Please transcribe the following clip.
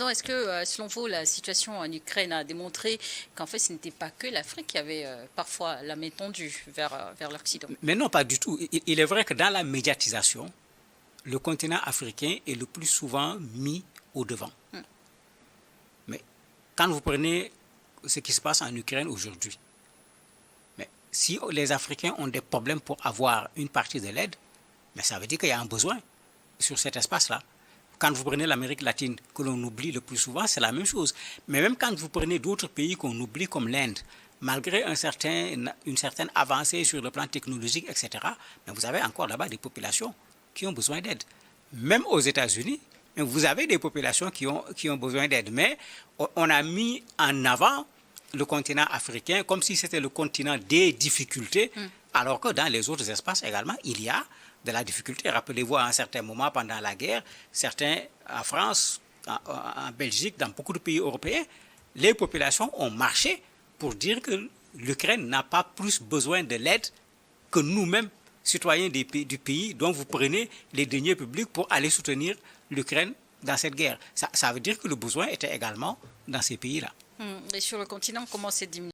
Est-ce que, selon vous, la situation en Ukraine a démontré qu'en fait, ce n'était pas que l'Afrique qui avait parfois la main tendue vers l'Occident? Mais non, pas du tout. Il est vrai que dans la médiatisation, le continent africain est le plus souvent mis au devant. Mais quand vous prenez ce qui se passe en Ukraine aujourd'hui, mais si les Africains ont des problèmes pour avoir une partie de l'aide, mais ça veut dire qu'il y a un besoin sur cet espace-là. Quand vous prenez l'Amérique latine, que l'on oublie le plus souvent, c'est la même chose. Mais même quand vous prenez d'autres pays qu'on oublie comme l'Inde, malgré une certaine avancée sur le plan technologique, etc., mais vous avez encore là-bas des populations qui ont besoin d'aide. Même aux États-Unis, vous avez des populations qui ont besoin d'aide. Mais on a mis en avant le continent africain comme si c'était le continent des difficultés, alors que dans les autres espaces également, il y a de la difficulté. Rappelez-vous, à un certain moment, pendant la guerre, certains, en France, en Belgique, dans beaucoup de pays européens, les populations ont marché pour dire que l'Ukraine n'a pas plus besoin de l'aide que nous-mêmes, citoyens du pays, dont vous prenez les deniers publics pour aller soutenir l'Ukraine dans cette guerre. Ça veut dire que le besoin était également dans ces pays-là. Et sur le continent, comment s'est diminué?